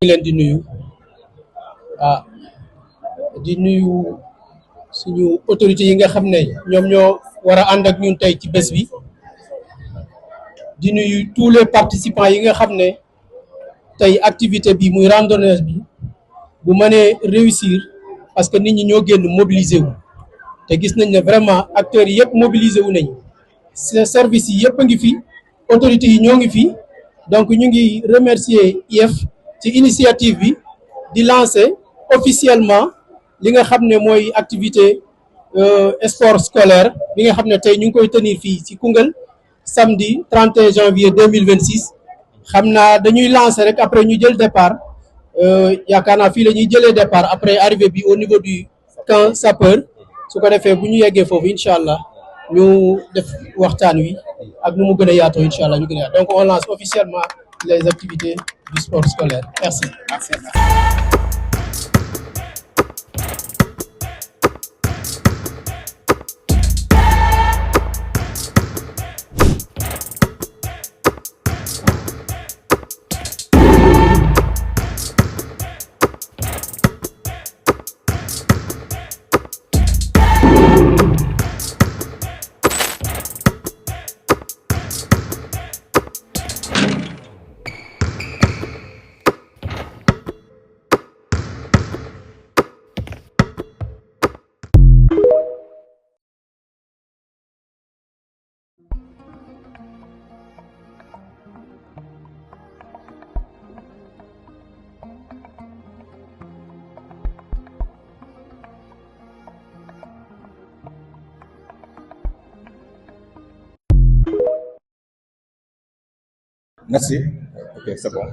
leen di nuyu di nuyu suñu autorités yi nga xam ne ñoom ñoo war a ànd ak ñun tey ci bés bi di nuyu tous les participants yi nga xam ne tey activité bi muy randonnée bi bu mënee réussir parce que nit ñi ñoo génn mobiliser wu te gis nañ ne vraiment acteurs yi yëpp mobiliser wu nañ service yi yëpp a ngi fi autorités yi ñoo ngi fi donc ñu ngi remercier IEF ci initiative bi di lancer officiellement li nga xam ne mooy activité sport scolaire bi nga xam ne tey ñu ngi koy tenir fii ci Koungheul samedi 31 janvier 2026 xam naa dañuy lancer rek après ñu jël départ yaakaar naa fii la ñuy jëlee départ après arrivée bi au niveau du camp sapeur su ko defee bu ñu yeggee foofu incha allah ñu def waxtaan wi ak nu mu gën a yaatoo incha allah ñu gën a yaatoo donc on lance officiellement les activités du sport scolaire merci. Merci. Ok, c'est bon.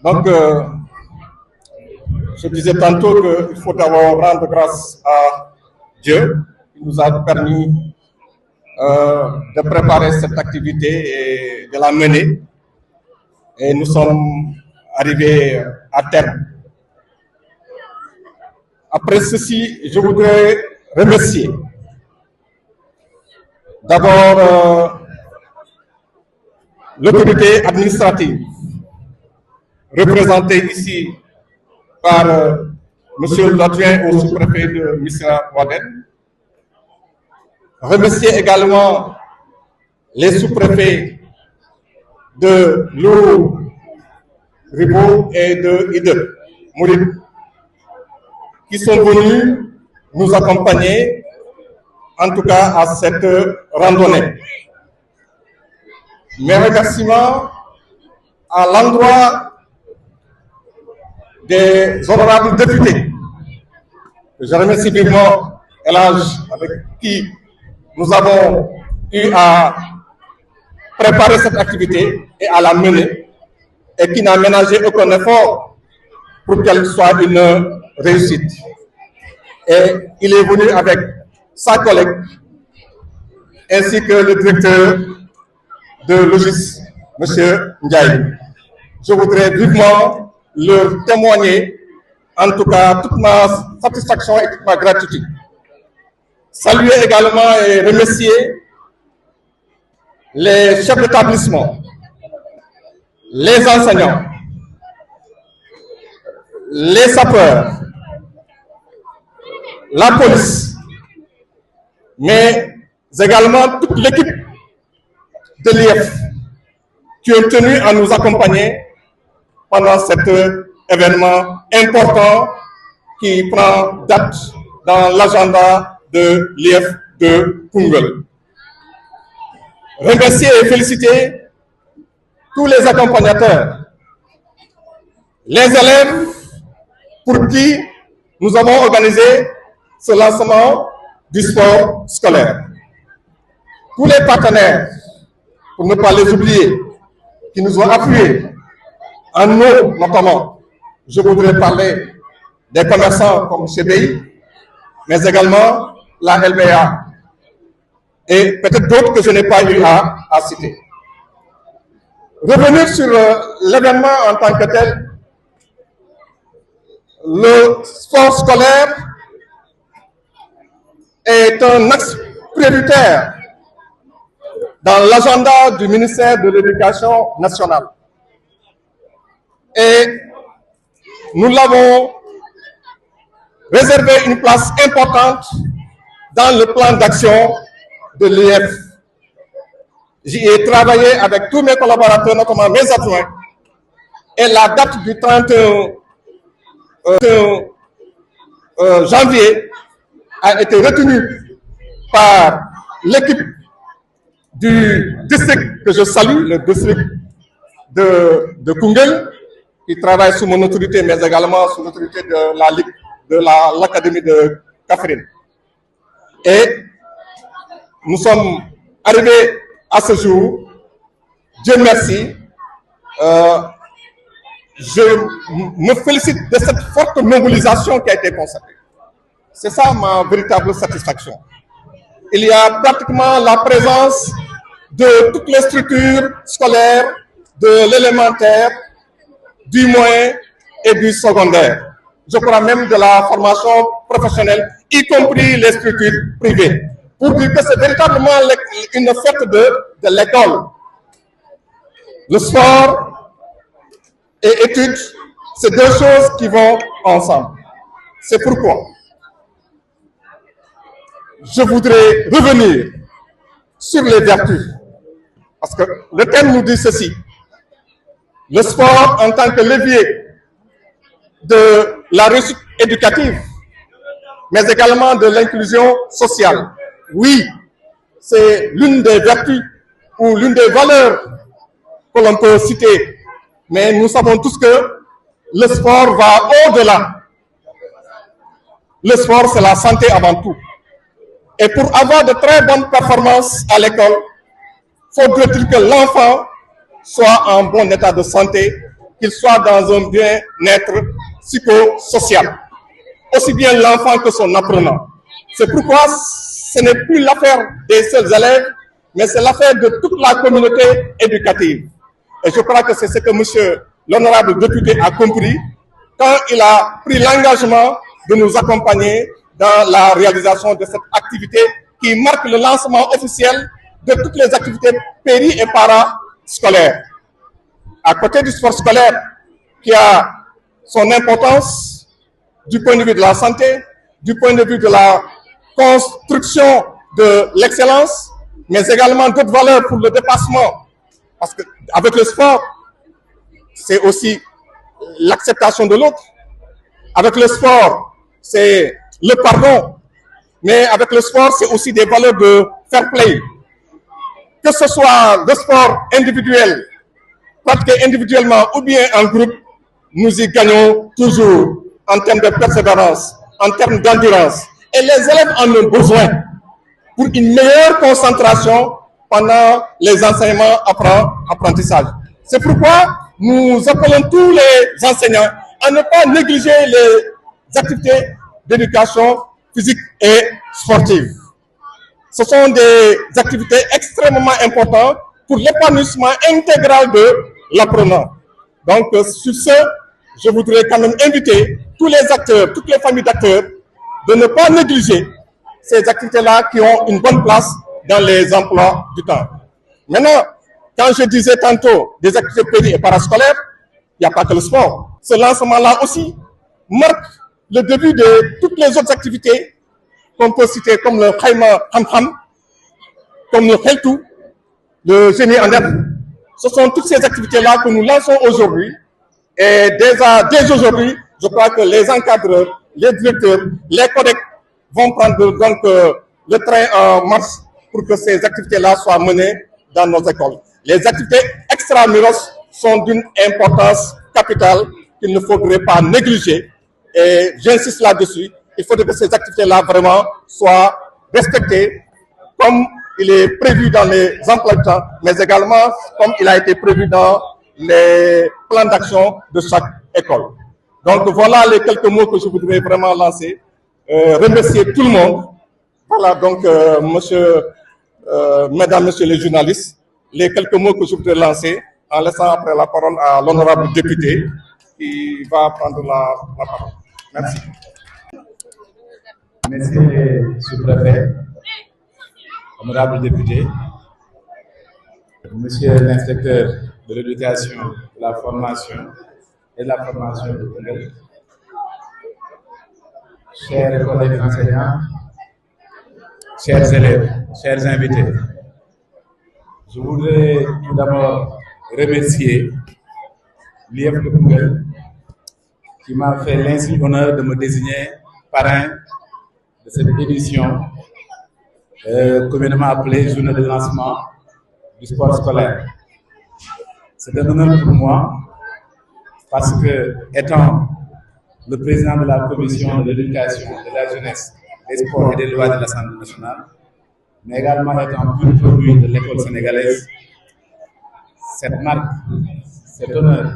Donc, je disais tantôt qu'il faut d'abord rendre grâce à Dieu qui nous a permis de préparer cette activité et de la mener. Et nous sommes arrivés à terme. Après ceci, je voudrais remercier d'abord l'autorité administrative, représentée ici par Monsieur l'adjoint au sous-préfet de Missirah-Wadène. Remercier également les sous-préfets de Lourou, Ribo et de Ide, Mouride, qui sont venus nous accompagner, en tout cas à cette randonnée. Mes remerciements à l'endroit des honorables députés. Je remercie vivement Elage avec qui nous avons eu à préparer cette activité et à la mener et qui n'a ménagé aucun effort pour qu'elle soit une réussite. Et il est venu avec sa collègue ainsi que le directeur de Logis, M. Ndiaye. Je voudrais vivement leur témoigner, en tout cas, toute ma satisfaction et toute ma gratitude. Saluer également et remercier les chefs d'établissement, les enseignants, les sapeurs, la police, mais également toute l'équipe de l'IEF qui ont tenu à nous accompagner pendant cet événement important qui prend date dans l'agenda de l'IEF de Koungheul. Remercier et féliciter tous les accompagnateurs, les élèves pour qui nous avons organisé ce lancement du sport scolaire, tous les partenaires, pour ne pas les oublier, qui nous ont appuyés, en eau notamment. Je voudrais parler des commerçants comme CBI, mais également la LBA, et peut-être d'autres que je n'ai pas eu à citer. Revenir sur l'événement en tant que tel, le sport scolaire est un axe prioritaire dans l'agenda du ministère de l'Éducation nationale. Et nous l'avons réservé une place importante dans le plan d'action de l'IF. J'y ai travaillé avec tous mes collaborateurs, notamment mes adjoints, et la date du 31 janvier a été retenue par l'équipe du district que je salue, le district de Koungheul, qui travaille sous mon autorité, mais également sous l'autorité de l'Académie de Kaffrine. Et nous sommes arrivés à ce jour. Dieu merci. Je me félicite de cette forte mobilisation qui a été constatée. C'est ça ma véritable satisfaction. Il y a pratiquement la présence de toutes les structures scolaires, de l'élémentaire, du moyen et du secondaire. Je crois même de la formation professionnelle, y compris les structures privées, pour dire que c'est véritablement une fête de l'école. Le sport et études, c'est deux choses qui vont ensemble. C'est pourquoi je voudrais revenir sur les vertus. Parce que le thème nous dit ceci. Le sport en tant que levier de la réussite éducative, mais également de l'inclusion sociale. Oui, c'est l'une des vertus ou l'une des valeurs que l'on peut citer. Mais nous savons tous que le sport va au-delà. Le sport, c'est la santé avant tout. Et pour avoir de très bonnes performances à l'école, faudrait-il que l'enfant soit en bon état de santé, qu'il soit dans un bien-être psychosocial. Aussi bien l'enfant que son apprenant. C'est pourquoi ce n'est plus l'affaire des seuls élèves, mais c'est l'affaire de toute la communauté éducative. Et je crois que c'est ce que monsieur l'honorable député a compris quand il a pris l'engagement de nous accompagner dans la réalisation de cette activité qui marque le lancement officiel de toutes les activités péri- et parascolaires. À côté du sport scolaire, qui a son importance du point de vue de la santé, du point de vue de la construction de l'excellence, mais également d'autres valeurs pour le dépassement. Parce qu'avec le sport, c'est aussi l'acceptation de l'autre. Avec le sport, c'est le pardon. Mais avec le sport, c'est aussi des valeurs de fair play. Que ce soit le sport individuel, pratiqué individuellement ou bien en groupe, nous y gagnons toujours en termes de persévérance, en termes d'endurance. Et les élèves en ont besoin pour une meilleure concentration pendant les enseignements apprentissages. C'est pourquoi nous appelons tous les enseignants à ne pas négliger les activités d'éducation physique et sportive. Ce sont des activités extrêmement importantes pour l'épanouissement intégral de l'apprenant. Donc, sur ce, je voudrais quand même inviter tous les acteurs, toutes les familles d'acteurs, de ne pas négliger ces activités-là qui ont une bonne place dans les emplois du temps. Maintenant, quand je disais tantôt des activités péri- et parascolaires, il n'y a pas que le sport. Ce lancement-là aussi marque le début de toutes les autres activités qu'on peut citer comme le Khaïma Khamkham, comme le Kheltou, le génie en herbe. Ce sont toutes ces activités-là que nous lançons aujourd'hui. Et dès aujourd'hui, je crois que les encadreurs, les directeurs, les collègues vont prendre donc le train en marche pour que ces activités-là soient menées dans nos écoles. Les activités extramuros sont d'une importance capitale qu'il ne faudrait pas négliger. Et j'insiste là-dessus. Il faudrait que ces activités-là vraiment soient respectées comme il est prévu dans les emplois du temps, mais également comme il a été prévu dans les plans d'action de chaque école. Donc voilà les quelques mots que je voudrais vraiment lancer. Remercier tout le monde. Voilà donc, mesdames, messieurs les journalistes, les quelques mots que je voudrais lancer en laissant après la parole à l'honorable député qui va prendre la parole. Merci. Monsieur le sous-préfet, honorable député, monsieur l'inspecteur de l'éducation, de la formation et de la formation de Koungheul, chers collègues enseignants, chers élèves, chers invités, je voudrais tout d'abord remercier l'IEF de Koungheul qui m'a fait l'insigne honneur de me désigner parrain de cette édition communément appelée Journée de lancement du sport scolaire. C'est un honneur pour moi parce que, étant le président de la commission de l'éducation, de la jeunesse, des sports et des lois de l'Assemblée nationale, mais également étant pur produit de l'école sénégalaise, cette marque, cet honneur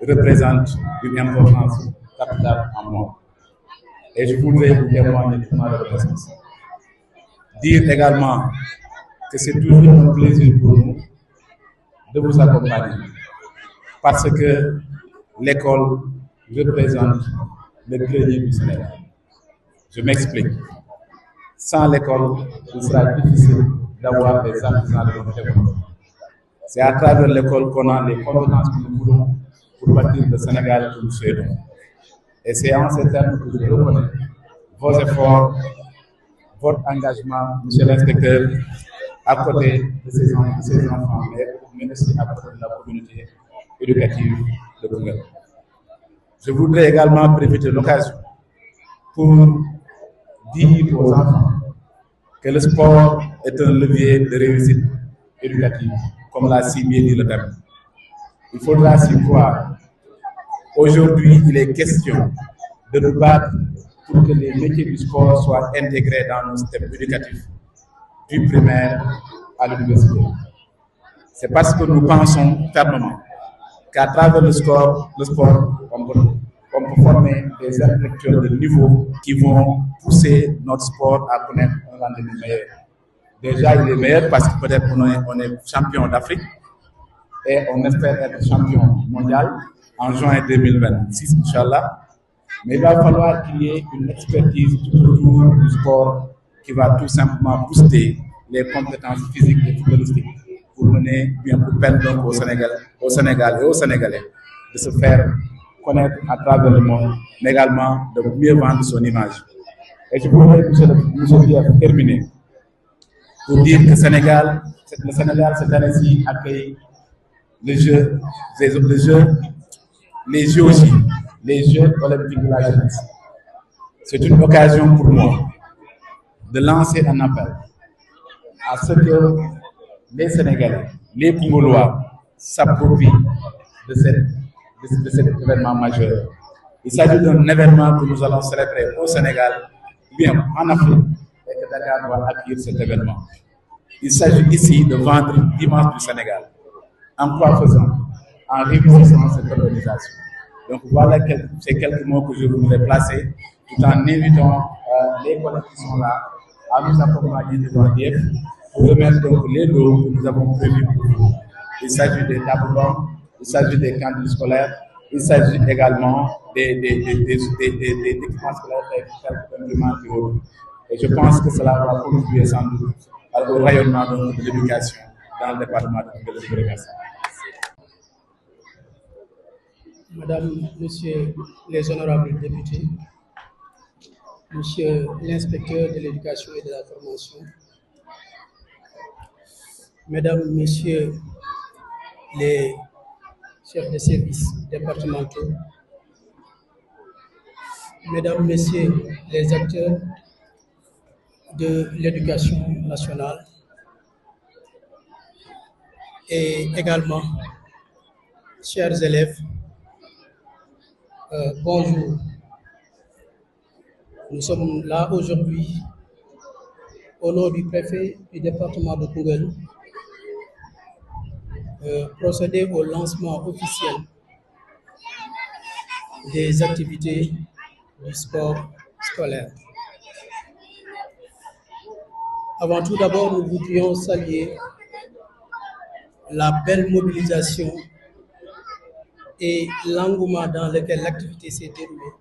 représente une importance capitale en moi. Et je voudrais vous témoigner de ma reconnaissance. Dire également que c'est toujours un plaisir pour nous de vous accompagner parce que l'école représente le grenier du Sénégal. Je m'explique. Sans l'école, il sera difficile d'avoir des artisans de notre développement. C'est à travers l'école qu'on a les compétences que nous voulons pour bâtir le Sénégal que nous souhaitons. Et c'est en ces termes que je reconnais vos efforts, votre engagement, monsieur l'inspecteur, à côté de ces enfants, mais aussi à côté de la communauté éducative de Koungheul. Je voudrais également profiter de l'occasion pour dire aux enfants que le sport est un levier de réussite éducative, comme l'a si bien dit le thème. Il faudra s'y croire. Aujourd'hui, il est question de nous battre pour que les métiers du sport soient intégrés dans nos systèmes éducatifs, du primaire à l'université. C'est parce que nous pensons fermement qu'à travers le sport, on peut former des intellectuels de niveau qui vont pousser notre sport à connaître un rendez-vous meilleur. Déjà, il est meilleur parce que peut-être on est champion d'Afrique et on espère être champion mondial en juin 2026, Inch'Allah. Mais il va falloir qu'il y ait une expertise tout autour du sport qui va tout simplement booster les compétences physiques et footballistiques pour mener bien pour permettre au Sénégal et aux Sénégalais de se faire connaître à travers le monde, mais également de mieux vendre son image. Et je voudrais, monsieur Diaz, terminer pour dire que le Sénégal cette année-ci accueille les Jeux olympiques de la jeunesse. C'est une occasion pour moi de lancer un appel à ce que les Sénégalais, les Congolais s'approprient de cet événement majeur. Il s'agit d'un événement que nous allons célébrer au Sénégal, bien en Afrique, et que Dakar va accueillir cet événement. Il s'agit ici de vendre l'image du Sénégal. En quoi faisant? En réussissant cette organisation. Donc voilà ces quelques mots que je voudrais placer, tout en invitant les collègues qui sont là à nous accompagner devant l'IEF pour remettre donc les lots que nous avons prévus pour vous. Il s'agit des tableaux, il s'agit des cantines scolaires, il s'agit également des équipements scolaires tels imprimantes et autres. Et je pense que cela va contribuer sans doute au rayonnement de l'éducation dans le département de Koungheul. Madame, Monsieur les honorables députés, Monsieur l'inspecteur de l'éducation et de la formation, Mesdames, Messieurs les chefs de services départementaux, Mesdames, Messieurs les acteurs de l'éducation nationale et également chers élèves, bonjour. Nous sommes là aujourd'hui au nom du préfet du département de Koungheul, procéder au lancement officiel des activités du sport scolaire. Avant tout d'abord, nous voudrions saluer la belle mobilisation et l'engouement dans lequel l'activité s'est déroulée.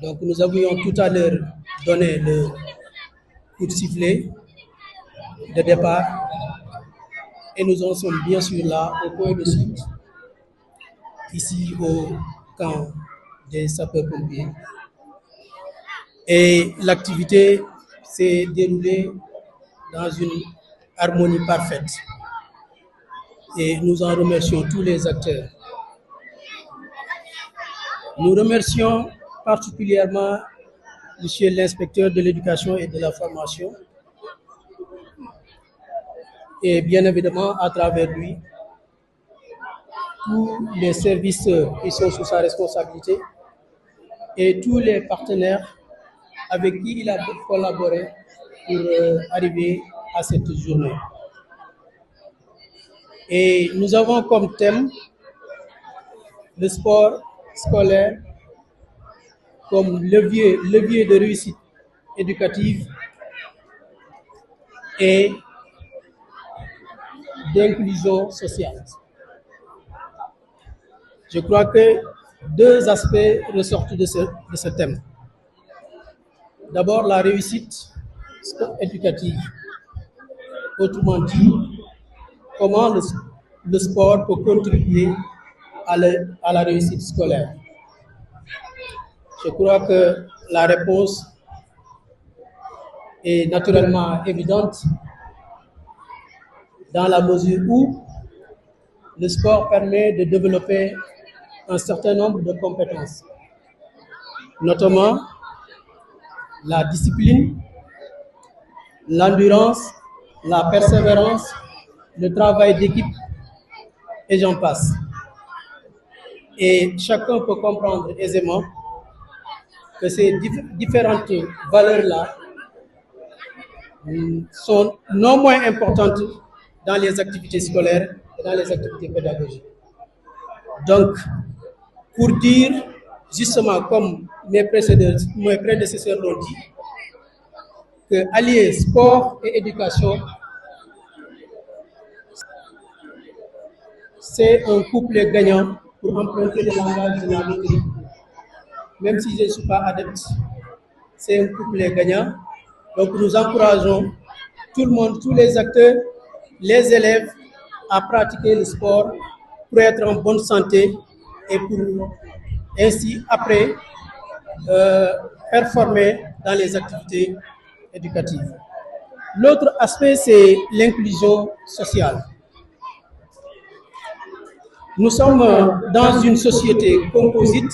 Donc nous avions tout à l'heure donné le coup de sifflet de départ et nous en sommes bien sûr là au point de chute, ici au camp des sapeurs-pompiers. Et l'activité s'est déroulée dans une harmonie parfaite. Et nous en remercions tous les acteurs. Nous remercions particulièrement Monsieur l'inspecteur de l'éducation et de la formation, et bien évidemment à travers lui, tous les services qui sont sous sa responsabilité et tous les partenaires avec qui il a collaboré pour arriver à cette journée. Et nous avons comme thème le sport scolaire comme levier de réussite éducative et d'inclusion sociale. Je crois que deux aspects ressortent de ce thème. D'abord, la réussite éducative. Autrement dit, comment le sport peut contribuer à la réussite scolaire. Je crois que la réponse est naturellement évidente dans la mesure où le sport permet de développer un certain nombre de compétences, notamment la discipline, l'endurance, la persévérance, le travail d'équipe, et j'en passe. Et chacun peut comprendre aisément que ces différentes valeurs-là sont non moins importantes dans les activités scolaires et dans les activités pédagogiques. Donc, pour dire justement, comme mes prédécesseurs l'ont dit, que allier sport et éducation, c'est un couple gagnant, pour emprunter le langage de la loterie. Même si je ne suis pas adepte, c'est un couple gagnant. Donc nous encourageons tout le monde, tous les acteurs, les élèves à pratiquer le sport pour être en bonne santé et pour ainsi après performer dans les activités éducatives. L'autre aspect, c'est l'inclusion sociale. Nous sommes dans une société composite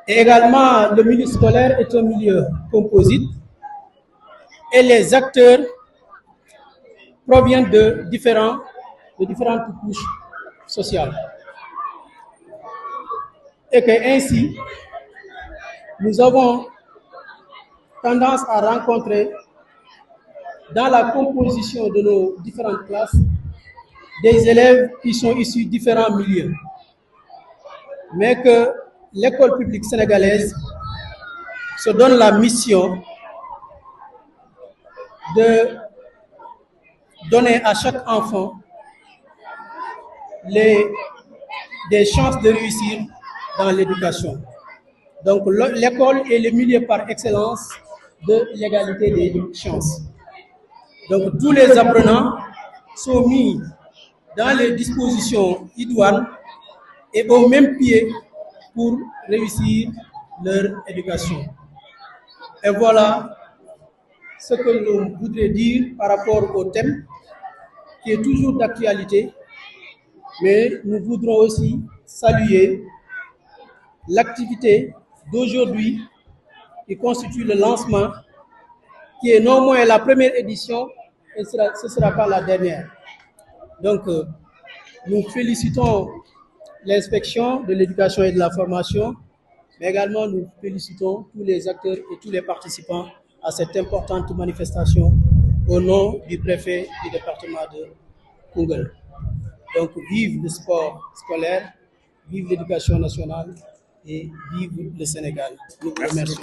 et également le milieu scolaire est un milieu composite et les acteurs proviennent de différentes couches sociales. Et que ainsi, nous avons tendance à rencontrer dans la composition de nos différentes classes des élèves qui sont issus de différents milieux, mais que l'école publique sénégalaise se donne la mission de donner à chaque enfant des chances de réussir dans l'éducation. Donc l'école est le milieu par excellence de l'égalité des chances. Donc tous les apprenants sont mis dans les dispositions idoines et au même pied pour réussir leur éducation. Et voilà ce que nous voudrions dire par rapport au thème qui est toujours d'actualité, mais nous voudrons aussi saluer l'activité d'aujourd'hui qui constitue le lancement, qui est non moins la première édition et ce ne sera pas la dernière. Donc, nous félicitons l'inspection de l'éducation et de la formation, mais également nous félicitons tous les acteurs et tous les participants à cette importante manifestation au nom du préfet du département de Koungheul. Donc, vive le sport scolaire, vive l'éducation nationale et vive le Sénégal. Nous vous remercions.